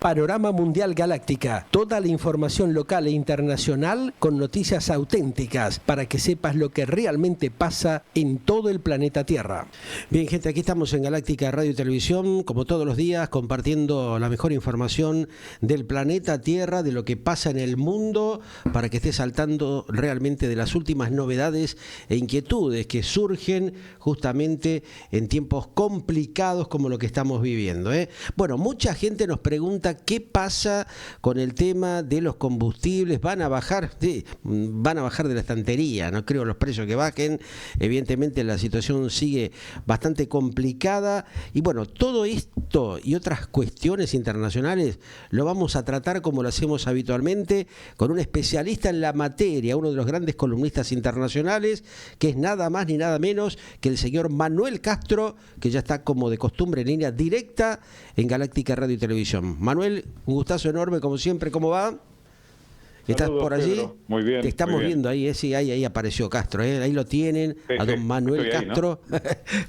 Panorama Mundial Galáctica. Toda la información local e internacional con noticias auténticas para que sepas lo que realmente pasa en todo el planeta Tierra. Bien, gente, aquí estamos en Galáctica Radio y Televisión, como todos los días, compartiendo la mejor información del planeta Tierra, de lo que pasa en el mundo, para que estés saltando realmente de las últimas novedades e inquietudes que surgen justamente en tiempos complicados como lo que estamos viviendo, ¿eh? Bueno, mucha gente nos pregunta qué pasa con el tema de los combustibles. ¿Van a bajar? Sí, van a bajar de la estantería, no creo los precios que bajen. Evidentemente la situación sigue bastante complicada y bueno, todo esto y otras cuestiones internacionales lo vamos a tratar como lo hacemos habitualmente con un especialista en la materia, uno de los grandes columnistas internacionales, que es nada más ni nada menos que el señor Manuel Castro, que ya está como de costumbre en línea directa en Galáctica Radio y Televisión. Manuel, un gustazo enorme como siempre, ¿cómo va? ¿Estás Saludos, por allí? Pedro. Muy bien. Te estamos muy bien. viendo ahí, sí, ahí apareció Castro, ahí lo tienen, Sí, a don sí, Manuel estoy ahí, Castro. ¿no?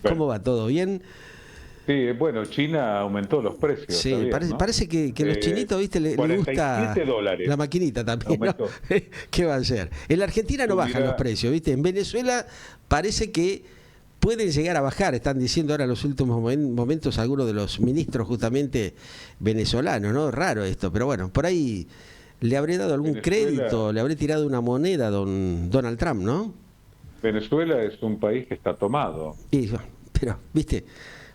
¿Cómo Bueno. va? ¿Todo bien? Sí, bueno, China aumentó los precios. Sí, ¿sabías, parece, no? parece que los chinitos, viste, le gusta $47 la maquinita también, ¿no? aumentó. ¿Qué va a ser? En la Argentina no bajan los Tuviera- precios, viste. En Venezuela parece que pueden llegar a bajar, están diciendo ahora en los últimos momentos algunos de los ministros justamente venezolanos, ¿no? Raro esto, pero bueno, por ahí le habré dado algún crédito, le habré tirado una moneda a don Donald Trump, ¿no? Venezuela es un país que está tomado. Y, pero, viste,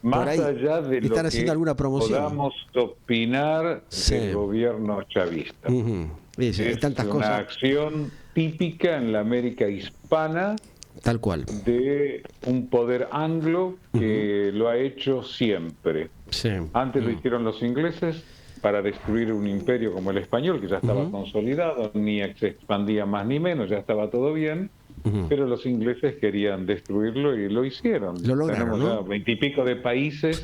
por Más ahí allá de lo están haciendo que alguna promoción. podamos opinar Sí. del gobierno chavista. Ujú. Sí, hay Es tantas una cosas, acción típica en la América hispana tal cual. de un poder anglo que lo ha hecho siempre. Sí. Antes lo hicieron los ingleses para destruir un imperio como el español, que ya estaba consolidado, ni se expandía más ni menos, ya estaba todo bien, pero los ingleses querían destruirlo y lo hicieron. Lo lograron, Tenemos ¿no? ya 20 y pico de países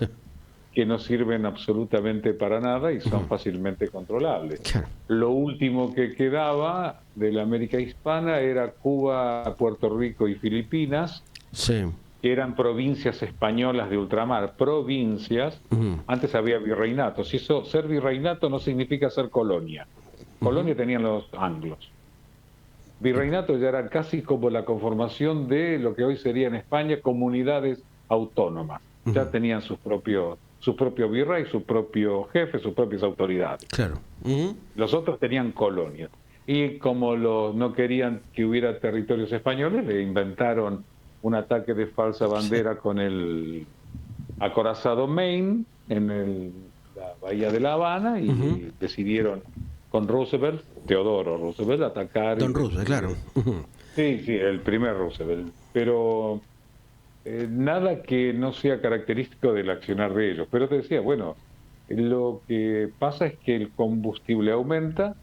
que no sirven absolutamente para nada y son fácilmente controlables. Claro. Lo último que quedaba de la América hispana era Cuba, Puerto Rico y Filipinas, Sí. que eran provincias españolas de ultramar, provincias. Antes había virreinatos, y eso, ser virreinato no significa ser colonia. Colonia tenían los anglos. Virreinato ya era casi como la conformación de lo que hoy sería en España comunidades autónomas. Ya tenían su propio virrey, su propio jefe, sus propias autoridades. Claro. Los otros tenían colonias. Y como no querían que hubiera territorios españoles, le inventaron un ataque de falsa bandera con el acorazado Maine en la bahía de La Habana y decidieron con Roosevelt, Teodoro Roosevelt, atacar. Don Roosevelt, claro. Sí, el primer Roosevelt. Pero nada que no sea característico del accionar de ellos. Pero te decía, bueno, lo que pasa es que el combustible aumenta.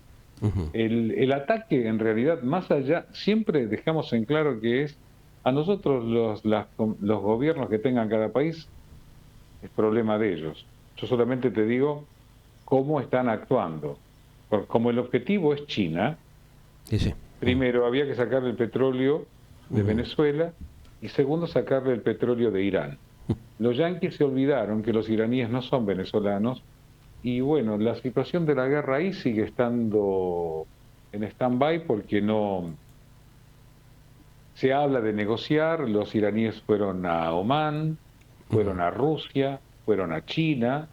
El ataque, en realidad, más allá, siempre dejamos en claro que es a nosotros los gobiernos que tengan cada país, es problema de ellos. Yo solamente te digo cómo están actuando. Como el objetivo es China, Sí. primero había que sacarle el petróleo de Venezuela y segundo sacarle el petróleo de Irán. Los yanquis se olvidaron que los iraníes no son venezolanos y bueno, la situación de la guerra ahí sigue estando en stand-by porque no se habla de negociar. Los iraníes fueron a Omán, fueron a Rusia, fueron a China.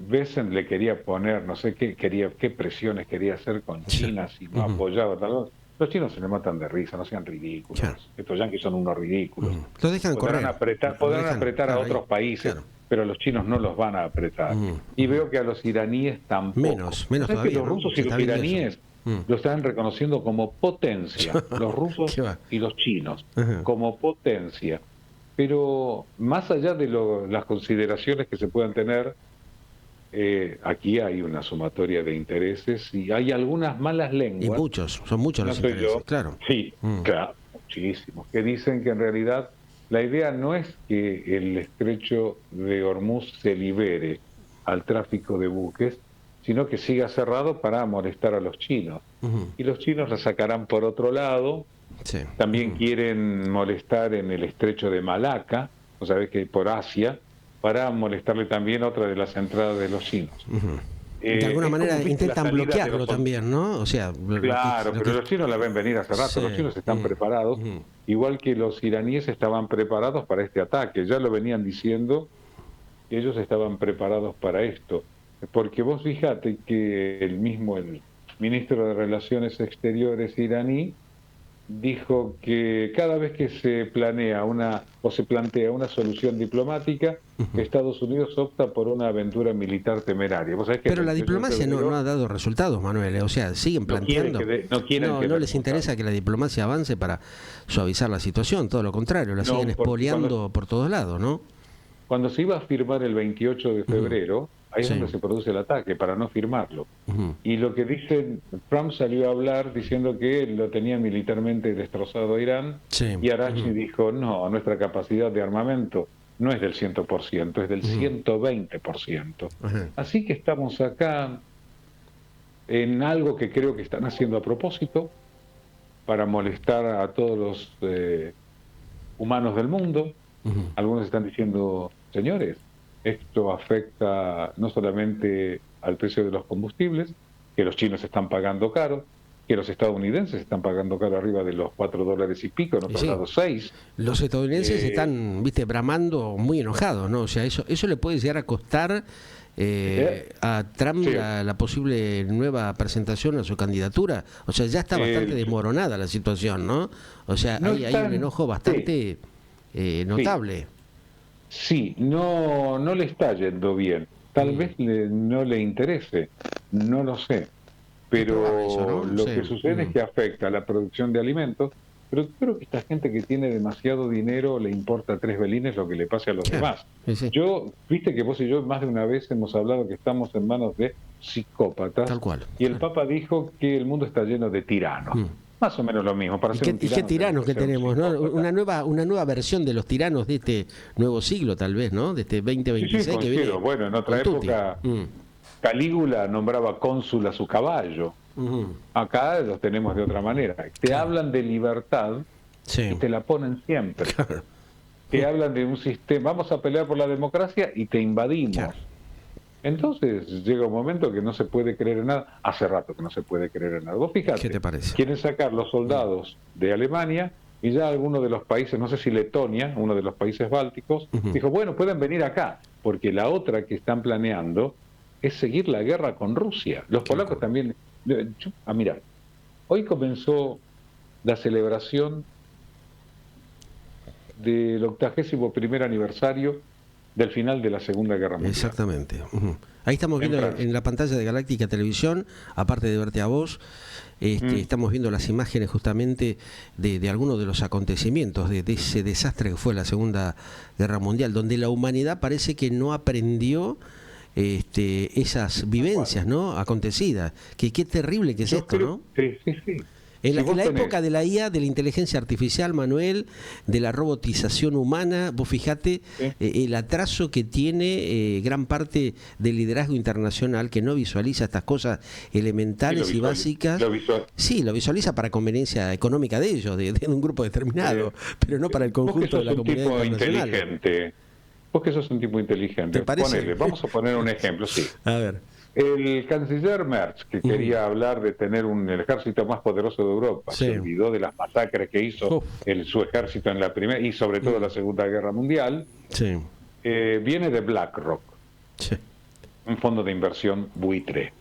Bessent le quería poner, no sé qué presiones quería hacer con China si no apoyaba tal cosa. Los chinos se le matan de risa, no sean ridículos. Claro. Estos yanquis son unos ridículos. Lo dejan Podrán correr. apretar a Claro, otros ahí. países, Claro. pero los chinos no los van a apretar. Y veo que a los iraníes tampoco. Menos ¿Sabes todavía, que los ¿no? rusos Se y los está viendo iraníes eso. lo están reconociendo como potencia, los rusos ¿Qué va? y los chinos, Ajá. como potencia? Pero más allá de las consideraciones que se puedan tener, aquí hay una sumatoria de intereses y hay algunas malas Y lenguas. son muchos No los soy intereses, yo. claro. Sí, claro, muchísimos. Que dicen que en realidad la idea no es que el estrecho de Hormuz se libere al tráfico de buques, sino que siga cerrado para molestar a los chinos. Y los chinos la sacarán por otro lado. Sí. También quieren molestar en el estrecho de Malaca, o sabés que por Asia, para molestarle también otra de las entradas de los chinos. De alguna manera intentan bloquearlo también, ¿no? O sea, claro, pero los chinos la ven venir hace rato, los chinos están preparados, igual que los iraníes estaban preparados para este ataque, ya lo venían diciendo, que ellos estaban preparados para esto, porque vos fíjate que el ministro de Relaciones Exteriores iraní dijo que cada vez que se plantea una solución diplomática, Estados Unidos opta por una aventura militar temeraria. ¿Vos sabés que pero la diplomacia no ha dado resultados, Manuel, o sea, siguen planteando. No les interesa que la diplomacia avance para suavizar la situación, todo lo contrario, la siguen expoliando por todos lados, ¿no? Cuando se iba a firmar el 28 de febrero, ahí es donde se produce el ataque, para no firmarlo. Y lo que dice, Trump salió a hablar diciendo que lo tenía militarmente destrozado a Irán, y Araghchi dijo, no, nuestra capacidad de armamento no es del 100%, es del 120%. Así que estamos acá en algo que creo que están haciendo a propósito, para molestar a todos los humanos del mundo. Algunos están diciendo, señores, esto afecta no solamente al precio de los combustibles, que los chinos están pagando caro, que los estadounidenses están pagando caro arriba de los $4 y pico, en otros lados 6. Los estadounidenses están, bramando muy enojados, ¿no? O sea, eso le puede llegar a costar a Trump la posible nueva presentación a su candidatura. O sea, ya está bastante desmoronada la situación, ¿no? O sea, hay un enojo bastante notable. Sí, no le está yendo bien. Tal vez no le interese, no lo sé. Pero eso, ¿no? Lo que sucede es que afecta a la producción de alimentos, pero creo que esta gente que tiene demasiado dinero le importa 3 belines lo que le pase a los demás. Yo, viste que vos y yo más de una vez hemos hablado que estamos en manos de psicópatas. Tal cual. Y el Papa dijo que el mundo está lleno de tiranos. Más o menos lo mismo. Para ser un tirano, ¿y qué tiranos que tenemos? ¿No? Una nueva versión de los tiranos de este nuevo siglo, tal vez, ¿no? De este 2026 que viene. Bueno, en otra época Calígula nombraba cónsul a su caballo. Acá los tenemos de otra manera. Te hablan de libertad y te la ponen siempre. Te hablan de un sistema, vamos a pelear por la democracia y te invadimos. Entonces llega un momento que no se puede creer en nada. Hace rato que no se puede creer en nada. Vos fíjate, ¿qué te parece? Quieren sacar los soldados de Alemania y ya algunos de los países, no sé si Letonia, uno de los países bálticos, dijo, bueno, pueden venir acá, porque la otra que están planeando es seguir la guerra con Rusia. Los polacos también. Mirá, hoy comenzó la celebración del 81º aniversario del final de la Segunda Guerra Mundial. Exactamente. Ahí estamos viendo en la pantalla de Galáctica Televisión, aparte de verte a vos, estamos viendo las imágenes justamente de algunos de los acontecimientos, de ese desastre que fue la Segunda Guerra Mundial, donde la humanidad parece que no aprendió esas vivencias, ¿no? Acontecidas. Qué terrible que es esto, ¿no? Sí. En la época de la IA, de la inteligencia artificial, Manuel, de la robotización humana, vos fijate el atraso que tiene gran parte del liderazgo internacional, que no visualiza estas cosas elementales y básicas. Lo visualiza para conveniencia económica de ellos, de un grupo determinado, pero no para el conjunto de la comunidad internacional. Inteligente. Vos que sos un tipo inteligente. Vamos a poner un ejemplo, A ver. El canciller Merz, que quería hablar de tener el ejército más poderoso de Europa, se olvidó de las masacres que hizo su ejército en la primera y sobre todo la Segunda Guerra Mundial. Viene de BlackRock, un fondo de inversión buitre,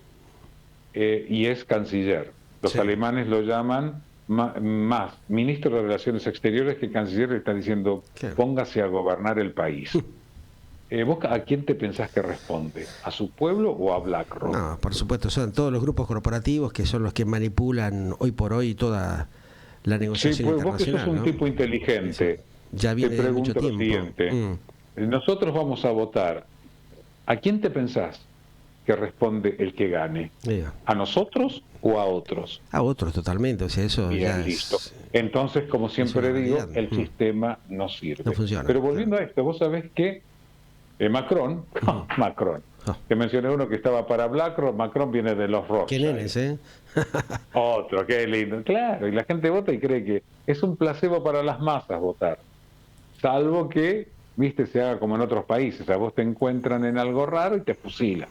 y es canciller. Los alemanes lo llaman más ministro de Relaciones Exteriores que canciller. Le está diciendo, póngase a gobernar el país. ¿Vos a quién te pensás que responde? ¿A su pueblo o a BlackRock? No, por supuesto, son todos los grupos corporativos que son los que manipulan hoy por hoy toda la negociación internacional. Vos que sos un tipo inteligente, ya viene te pregunto mucho tiempo. Lo siguiente. Nosotros vamos a votar. ¿A quién te pensás que responde el que gane? ¿A nosotros o a otros? A otros, totalmente. O sea, eso bien, ya listo. Entonces, como siempre digo, el sistema no sirve. No funciona. Pero volviendo a esto, vos sabés que Macron, que mencioné uno que estaba para BlackRock. Macron viene de los Rothschild. Qué nenes, Otro, qué lindo. Claro, y la gente vota y cree que es un placebo para las masas votar. Salvo que viste, se haga como en otros países. A vos te encuentran en algo raro y te fusilan.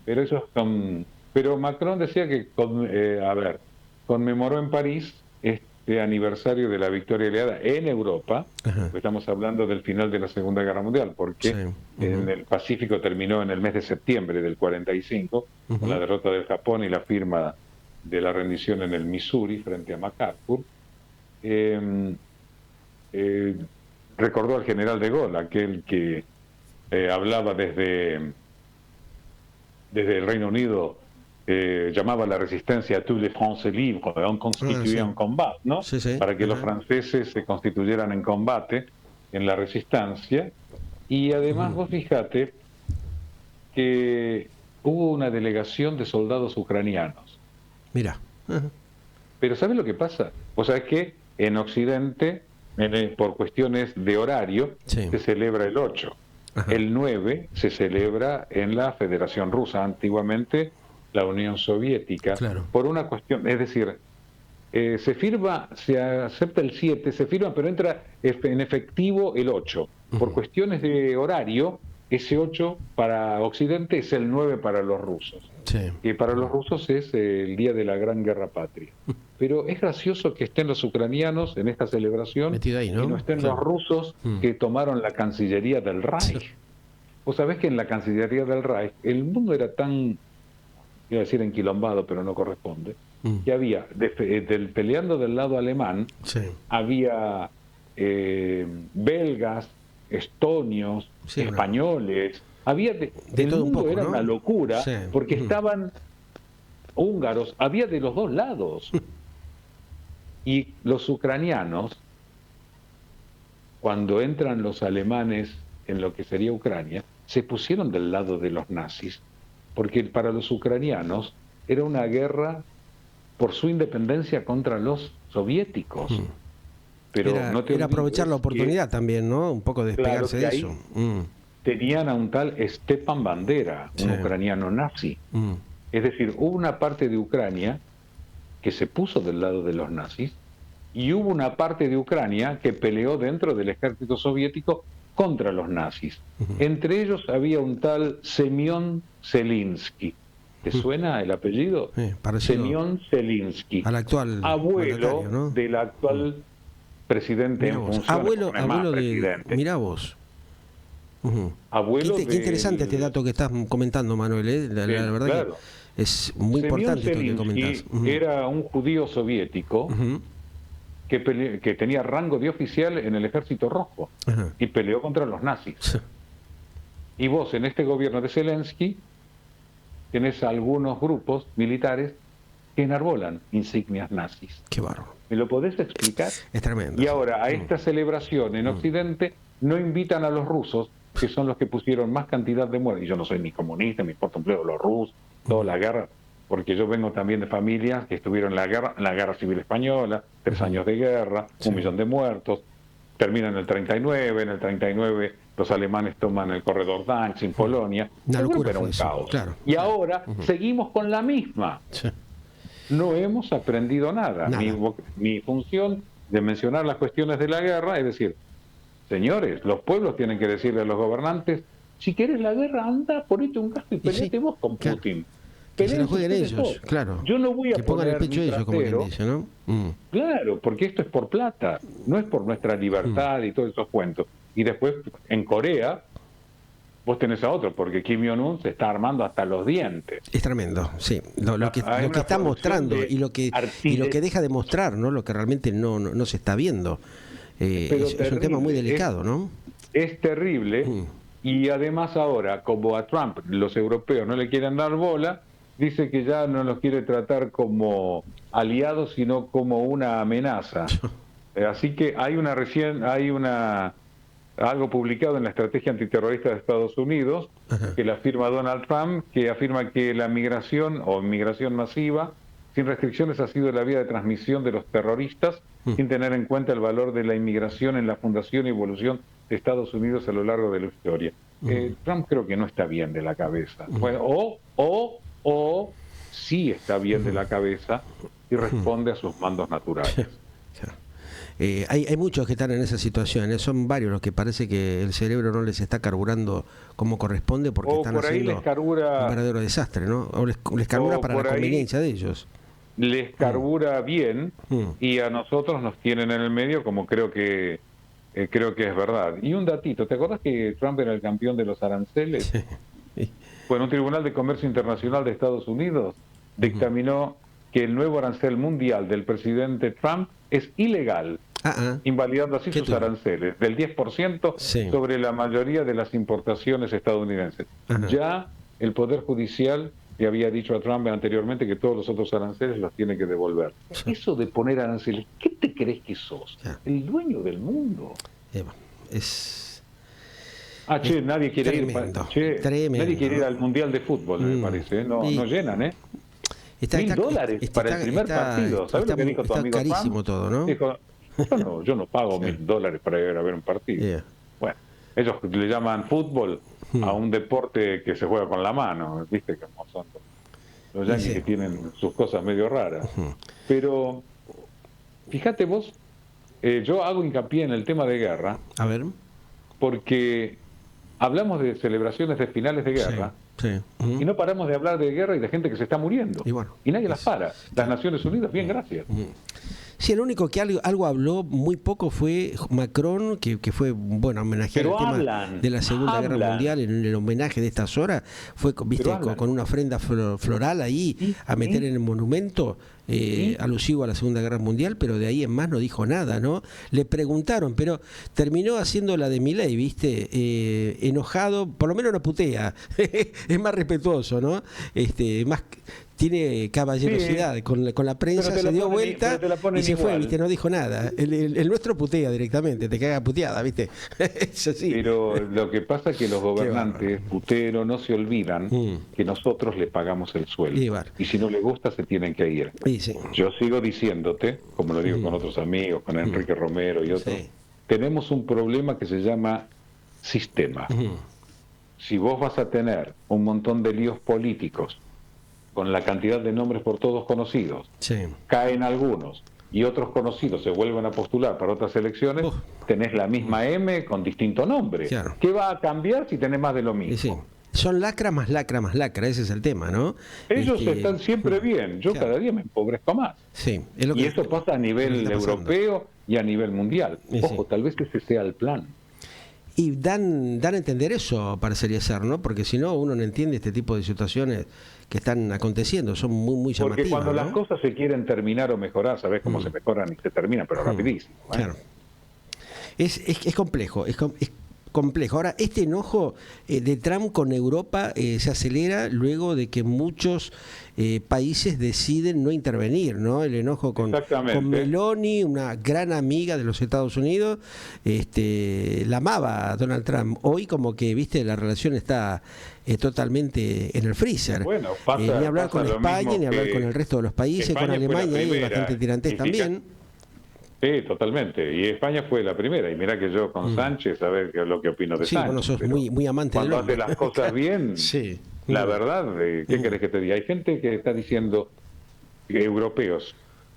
Pero esos son... Pero Macron decía que, conmemoró en París este aniversario de la victoria aliada en Europa. Estamos hablando del final de la Segunda Guerra Mundial, porque en el Pacífico terminó en el mes de septiembre del 45, con la derrota del Japón y la firma de la rendición en el Missouri frente a MacArthur. Recordó al general de Gaulle, aquel que hablaba desde el Reino Unido, llamaba la resistencia a tous les Français libres, en constituir en combat, ¿no? Para que los franceses se constituyeran en combate, en la resistencia. Y además vos fíjate que hubo una delegación de soldados ucranianos. Mira. Pero ¿sabes lo que pasa? O sea, es que en Occidente, por cuestiones de horario, se celebra el 8. El 9 se celebra en la Federación Rusa, antiguamente la Unión Soviética, por una cuestión, es decir, se firma, se acepta el 7, se firma, pero entra en efectivo el 8. Por cuestiones de horario, ese 8 para Occidente es el 9 para los rusos. Y para los rusos es el día de la Gran Guerra Patria. Pero es gracioso que estén los ucranianos en esta celebración ahí, ¿no? Y no estén los rusos que tomaron la Cancillería del Reich. Vos sabés que en la Cancillería del Reich el mundo era tan, iba a decir enquilombado, pero no corresponde, que había, peleando del lado alemán, había belgas, estonios, españoles, había de el todo mundo, un poco, era, ¿no? Una locura, porque estaban húngaros, había de los dos lados. Y los ucranianos, cuando entran los alemanes en lo que sería Ucrania, se pusieron del lado de los nazis, porque para los ucranianos era una guerra por su independencia contra los soviéticos. Pero era aprovechar la oportunidad también, ¿no? Un poco despegarse de eso. Tenían a un tal Stepan Bandera, un ucraniano nazi. Es decir, hubo una parte de Ucrania que se puso del lado de los nazis y hubo una parte de Ucrania que peleó dentro del ejército soviético contra los nazis. Entre ellos había un tal Semyon Zelensky. ¿Te suena el apellido? Semyon Zelensky, al actual abuelo, ¿no?, del actual presidente en funciones. Abuelo de... Mirá vos. Abuelo qué interesante este dato que estás comentando, Manuel. La verdad que es muy importante esto que comentás. Era un judío soviético que tenía rango de oficial en el Ejército Rojo y peleó contra los nazis. Y vos, en este gobierno de Zelensky, tenés algunos grupos militares que enarbolan insignias nazis. Qué bárbaro. ¿Me lo podés explicar? Es tremendo. Y ahora, a esta celebración en Occidente, no invitan a los rusos, que son los que pusieron más cantidad de muertes. Y yo no soy ni comunista, me importa un bledo los rusos, toda la guerra, porque yo vengo también de familias que estuvieron en la guerra civil española, 3 años de guerra, 1 millón de muertos, termina en el 39, en el 39 los alemanes toman el corredor Danzig en Polonia, era un caos. Y ahora seguimos con la misma. No hemos aprendido nada. Mi función de mencionar las cuestiones de la guerra es decir, señores, los pueblos tienen que decirle a los gobernantes, si quieres la guerra, anda, ponete un casco y peleate vos con Putin. Que se la jueguen ellos, claro. Yo no voy a que pongan el pecho ellos, como quien dice, ¿no? Claro, porque esto es por plata, no es por nuestra libertad y todos esos cuentos. Y después, en Corea, vos tenés a otro, porque Kim Jong-un se está armando hasta los dientes. Es tremendo, sí. Lo que está mostrando y lo que deja de mostrar, ¿no? Lo que realmente no se está viendo. Es un tema muy delicado, ¿no? Es terrible. Y además ahora, como a Trump los europeos no le quieren dar bola, dice que ya no los quiere tratar como aliados, sino como una amenaza. Así que hay algo publicado en la estrategia antiterrorista de Estados Unidos, que la firma Donald Trump, que afirma que la migración o inmigración masiva sin restricciones ha sido la vía de transmisión de los terroristas, sin tener en cuenta el valor de la inmigración en la fundación y evolución de Estados Unidos a lo largo de la historia. Trump creo que no está bien de la cabeza. Bueno, o sí está bien de la cabeza y responde a sus mandos naturales. hay muchos que están en esa situación, son varios los que parece que el cerebro no les está carburando como corresponde porque están por ahí haciendo les carbura, un verdadero desastre, ¿no? O les carbura para la conveniencia de ellos. Les carbura bien y a nosotros nos tienen en el medio, como creo que es verdad. Y un datito, ¿te acordás que Trump era el campeón de los aranceles? Sí. Bueno, un Tribunal de Comercio Internacional de Estados Unidos dictaminó que el nuevo arancel mundial del presidente Trump es ilegal, invalidando así sus aranceles del 10% sobre la mayoría de las importaciones estadounidenses. Ya el Poder Judicial le había dicho a Trump anteriormente que todos los otros aranceles los tiene que devolver. Eso de poner aranceles, ¿qué te crees que sos? El dueño del mundo. Nadie quiere ir. Nadie quiere ir al Mundial de Fútbol, me parece. No llenan, ¿eh? $1.000 para el primer partido. ¿Sabes lo que dijo tu amigo carísimo Trump? Todo, ¿no? Dijo, yo no pago $1.000 para ir a ver un partido. Bueno, ellos le llaman fútbol a un deporte que se juega con la mano, viste cómo son los yanquis que tienen sus cosas medio raras. Pero fíjate vos, yo hago hincapié en el tema de guerra, porque hablamos de celebraciones de finales de guerra y no paramos de hablar de guerra y de gente que se está muriendo y nadie las para. Las Naciones Unidas, bien, gracias. Sí, el único que algo habló muy poco fue Macron, que fue, homenajear el tema de la Segunda Guerra Mundial, en el homenaje de estas horas, fue, con una ofrenda floral ahí, a meter en el monumento, alusivo a la Segunda Guerra Mundial, pero de ahí en más no dijo nada, ¿no? Le preguntaron, pero terminó haciendo la de Milei, ¿viste? Enojado, por lo menos no putea, es más respetuoso, ¿no? Más... Tiene caballerosidad con la prensa, se dio vuelta y se fue, ¿viste? No dijo nada. El nuestro putea directamente, te caga puteada, ¿viste? Eso sí. Pero lo que pasa es que los gobernantes puteros no se olvidan que nosotros le pagamos el sueldo. Y si no le gusta, se tienen que ir. Yo sigo diciéndote, como lo digo con otros amigos, con Enrique Romero y otros, tenemos un problema que se llama sistema. Si vos vas a tener un montón de líos políticos, con la cantidad de nombres por todos conocidos, caen algunos y otros conocidos se vuelven a postular para otras elecciones, tenés la misma M con distinto nombre. ¿Qué va a cambiar si tenés más de lo mismo? Son lacra más lacra más lacra, ese es el tema, ¿no? Ellos están siempre bien, yo cada día me empobrezco más. Es lo que, y eso pasa a nivel europeo y a nivel mundial. Ojo, tal vez ese sea el plan. Y dan a entender eso, parecería ser, ¿no? Porque si no, uno no entiende este tipo de situaciones que están aconteciendo, son muy llamativas. Porque cuando las cosas se quieren terminar o mejorar, sabés cómo se mejoran y se terminan, pero rapidísimo. Claro. Es complejo, es complejo. Ahora, este enojo de Trump con Europa se acelera luego de que muchos países deciden no intervenir, ¿no? El enojo con Meloni, una gran amiga de los Estados Unidos, la amaba a Donald Trump. Hoy como que, viste, la relación está totalmente en el freezer. Bueno, ni hablar con España, ni hablar con el resto de los países, España con Alemania hay bastante tirantes también. Sí, totalmente. Y España fue la primera. Y mira que yo con Sánchez, a ver lo que opino de Sánchez. Bueno, sos muy amante del hombre. Cuando hace las cosas bien, la verdad, ¿qué querés que te diga? Hay gente que está diciendo, europeos,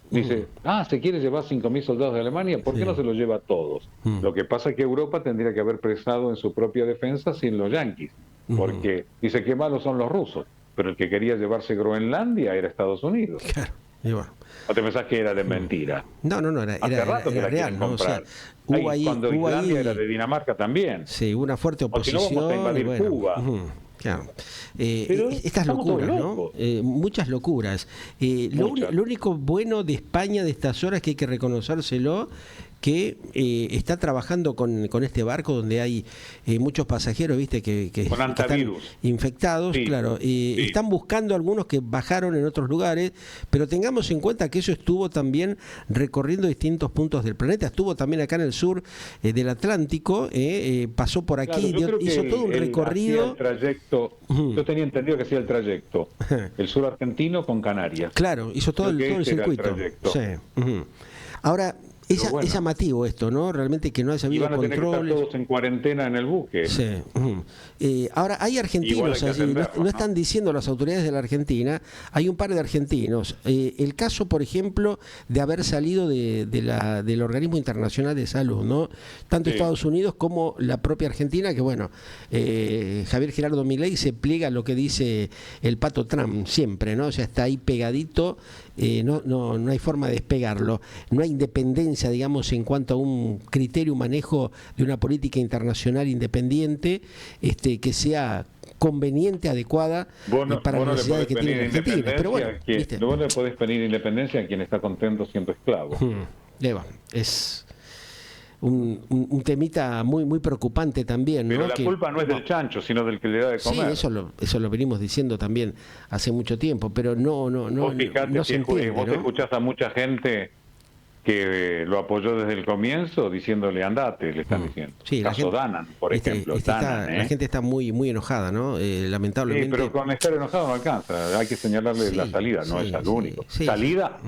dice, se quiere llevar 5.000 soldados de Alemania, ¿por qué no se los lleva a todos? Lo que pasa es que Europa tendría que haber prestado en su propia defensa sin los yanquis, porque dice que malos son los rusos, pero el que quería llevarse Groenlandia era Estados Unidos. Claro, y bueno. ¿O te pensás que era de mentira? No, era real, ¿no? O sea, cuando Islandia era de Dinamarca también. Sí, hubo una fuerte oposición. O si no, vamos a invadir Cuba. Claro. Estas locuras, ¿no? Muchas locuras. Lo único bueno de España de estas horas, que hay que reconocérselo, que está trabajando con este barco donde hay muchos pasajeros, viste, que están infectados, claro. Están buscando algunos que bajaron en otros lugares, pero tengamos en cuenta que eso estuvo también recorriendo distintos puntos del planeta. Estuvo también acá en el sur del Atlántico, pasó por aquí, hizo todo un recorrido. El trayecto, yo tenía entendido que hacía el trayecto, el sur argentino con Canarias. Claro, hizo todo el circuito. Sí. Ahora, Es llamativo esto, ¿no? Realmente que no haya habido controles. Y van a tener que estar todos en cuarentena en el buque. Sí. Ahora, hay argentinos allí, no están diciendo las autoridades de la Argentina, hay un par de argentinos. El caso, por ejemplo, de haber salido del Organismo Internacional de Salud, ¿no? Tanto Estados Unidos como la propia Argentina, que bueno, Javier Gerardo Milei se pliega a lo que dice el pato Trump siempre, ¿no? O sea, está ahí pegadito. No hay forma de despegarlo, no hay independencia, digamos, en cuanto a un criterio, un manejo de una política internacional independiente que sea conveniente, adecuada para las necesidades que tiene la Argentina. Pero bueno, vos le podés pedir independencia a quien está contento siendo esclavo. Es un temita muy muy preocupante también, ¿no? Pero la culpa no es del chancho, sino del que le da de comer. Sí, eso lo venimos diciendo también hace mucho tiempo, pero vos fijate no se entiende, vos escuchás a mucha gente que lo apoyó desde el comienzo diciéndole andate, le están diciendo. Sí, Caso Danan, por ejemplo. La gente está muy muy enojada, ¿no? Lamentablemente. Sí, pero con estar enojado no alcanza. Hay que señalarle la salida, no es al único. Salida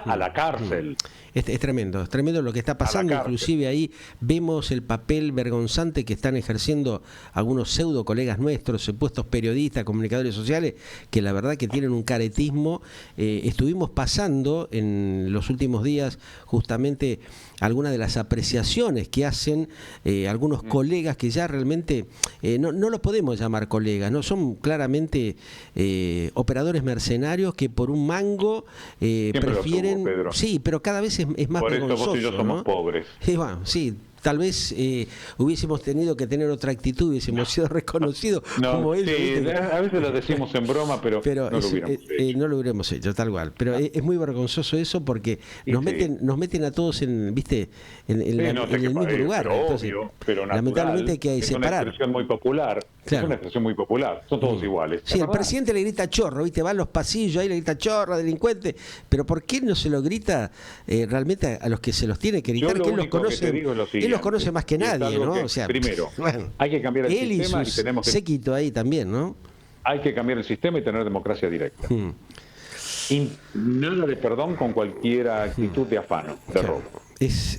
a la cárcel. Es tremendo lo que está pasando. Inclusive ahí vemos el papel vergonzante que están ejerciendo algunos pseudo colegas nuestros, supuestos periodistas, comunicadores sociales, que la verdad que tienen un caretismo. Estuvimos pasando en los últimos días justamente algunas de las apreciaciones que hacen algunos colegas que ya realmente no los podemos llamar colegas, no son claramente operadores mercenarios que por un mango prefieren, sí, pero cada vez es más vergonzoso. Por eso vos y yo somos pobres. Bueno, sí. Tal vez hubiésemos tenido que tener otra actitud, hubiésemos sido reconocidos como ellos. Sí, a veces lo decimos en broma, pero no lo hubiéramos hecho, tal cual. Pero es muy vergonzoso eso porque nos meten a todos en el mismo lugar. Entonces, pero lamentablemente hay que separar. Es una expresión muy popular. Claro. Es una expresión muy popular. Son todos iguales. Sí, el presidente le grita chorro, ¿viste? Va a los pasillos, ahí le grita chorro, delincuente. Pero ¿por qué no se lo grita realmente a los que se los tiene que gritar? Que él los conoce. Él los conoce más que nadie, ¿no? O sea, primero, hay que cambiar el sistema y tenemos que... séquito ahí también, ¿no? Hay que cambiar el sistema y tener democracia directa. Y nada de perdón con cualquier actitud de afano, de robo.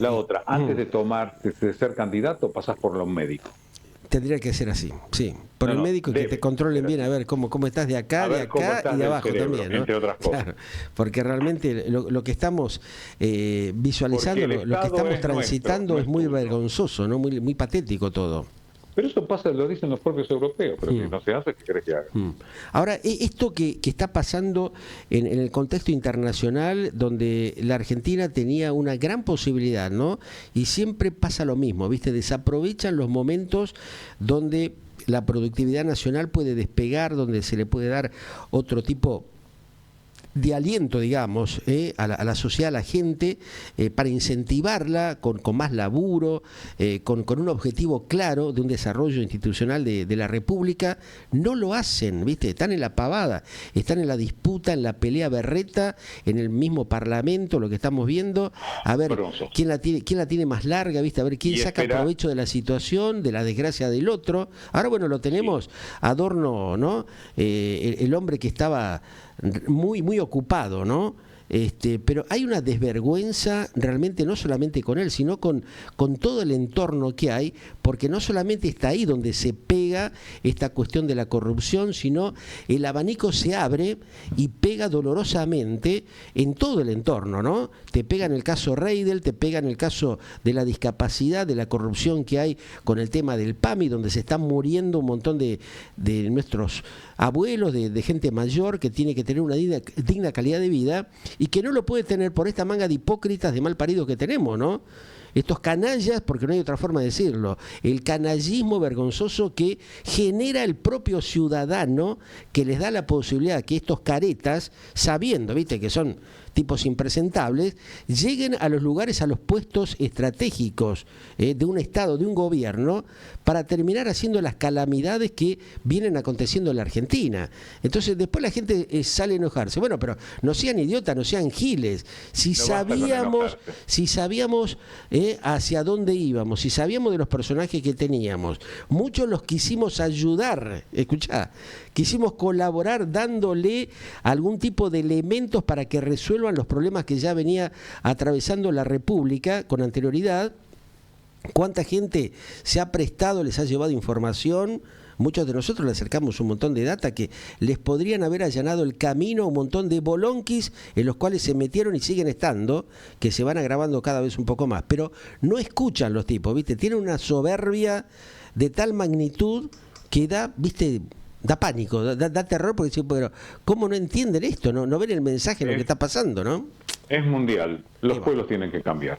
La otra, antes de ser candidato, pasás por los médicos. Tendría que ser así, sí. Por el médico, que te controlen bien, a ver cómo estás de acá y de abajo cerebro, también, ¿no? Entre otras cosas. Claro, porque realmente lo que estamos visualizando, lo que estamos transitando es muy vergonzoso, ¿no? Muy patético todo. Pero eso pasa, lo dicen los propios europeos, pero si no se hace, ¿qué querés que haga? Ahora, esto que está pasando en el contexto internacional, donde la Argentina tenía una gran posibilidad, ¿no? Y siempre pasa lo mismo, ¿viste? Desaprovechan los momentos donde la productividad nacional puede despegar, donde se le puede dar otro tipo de aliento, digamos, a la sociedad, a la gente, para incentivarla con más laburo, con un objetivo claro de un desarrollo institucional de la República. No lo hacen, ¿viste? Están en la pavada, están en la disputa, en la pelea berreta, en el mismo Parlamento, lo que estamos viendo, a ver quién la tiene más larga, ¿viste? A ver quién saca provecho de la situación, de la desgracia del otro. Ahora, bueno, lo tenemos, Adorno, ¿no? El hombre que estaba muy ocupado, ¿no? Pero hay una desvergüenza realmente no solamente con él, sino con todo el entorno que hay, porque no solamente está ahí donde se pega esta cuestión de la corrupción, sino el abanico se abre y pega dolorosamente en todo el entorno, ¿no? Te pega en el caso Reidel, te pega en el caso de la discapacidad, de la corrupción que hay con el tema del PAMI, donde se están muriendo un montón de nuestros abuelos, de gente mayor que tiene que tener una digna calidad de vida y que no lo puede tener por esta manga de hipócritas, de malparidos que tenemos, ¿no? Estos canallas, porque no hay otra forma de decirlo, el canallismo vergonzoso que genera el propio ciudadano, que les da la posibilidad que estos caretas, sabiendo, viste, que son tipos impresentables, lleguen a los lugares, a los puestos estratégicos de un Estado, de un gobierno, para terminar haciendo las calamidades que vienen aconteciendo en la Argentina. Entonces después la gente sale a enojarse. Bueno, pero no sean idiotas, no sean giles. Si sabíamos hacia dónde íbamos, si sabíamos de los personajes que teníamos. Muchos los quisimos ayudar, escuchá, quisimos colaborar dándole algún tipo de elementos para que resuelvan los problemas que ya venía atravesando la República con anterioridad. ¿Cuánta gente se ha prestado, les ha llevado información? Muchos de nosotros le acercamos un montón de data que les podrían haber allanado el camino a un montón de bolonquis en los cuales se metieron y siguen estando, que se van agravando cada vez un poco más. Pero no escuchan los tipos, ¿viste? Tienen una soberbia de tal magnitud que da, ¿viste? Da pánico, da terror, porque dicen, pero ¿cómo no entienden esto? No ven el mensaje de lo que está pasando, ¿no? Es mundial, los pueblos tienen que cambiar.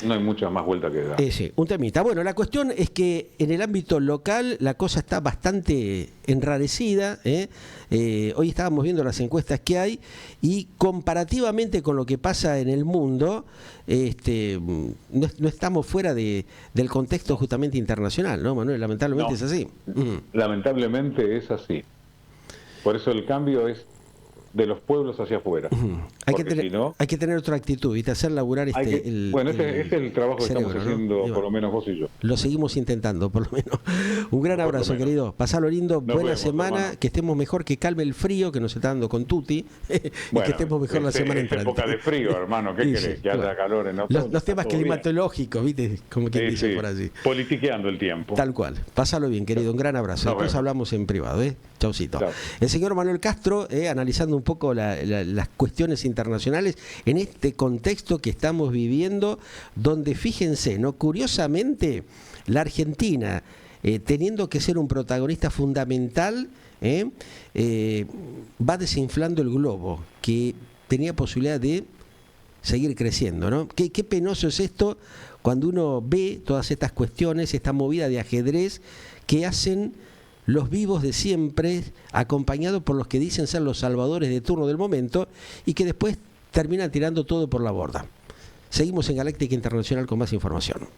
No hay mucha más vuelta que dar. Sí, un temita. Bueno, la cuestión es que en el ámbito local la cosa está bastante enrarecida. Hoy estábamos viendo las encuestas que hay y comparativamente con lo que pasa en el mundo, no estamos fuera del contexto justamente internacional, ¿no, Manuel? Lamentablemente es así. Lamentablemente es así. Por eso el cambio es de los pueblos hacia afuera. Hay que tener otra actitud, ¿viste? Hacer laburar bueno, ese es el trabajo que estamos haciendo, ¿no? Por lo menos vos y yo. Lo seguimos intentando, por lo menos. Un gran abrazo, querido. Pasalo lindo, buena semana, hermano. Que estemos mejor, que calme el frío que nos está dando con Tuti, y que estemos mejor la semana entrante. Es época de frío, hermano, ¿qué querés? Que haya calor en otro. Los temas climatológicos, ¿viste? Como quien dice por allí. Politiqueando el tiempo. Tal cual. Pásalo bien, querido. Un gran abrazo. Después hablamos en privado, Chaucito. Chau. El señor Manuel Castro, analizando un poco las cuestiones internacionales en este contexto que estamos viviendo, donde fíjense, ¿no? Curiosamente, la Argentina, teniendo que ser un protagonista fundamental, va desinflando el globo, que tenía posibilidad de seguir creciendo, ¿no? Qué penoso es esto cuando uno ve todas estas cuestiones, esta movida de ajedrez que hacen los vivos de siempre, acompañados por los que dicen ser los salvadores de turno del momento y que después terminan tirando todo por la borda. Seguimos en Galáctica Internacional con más información.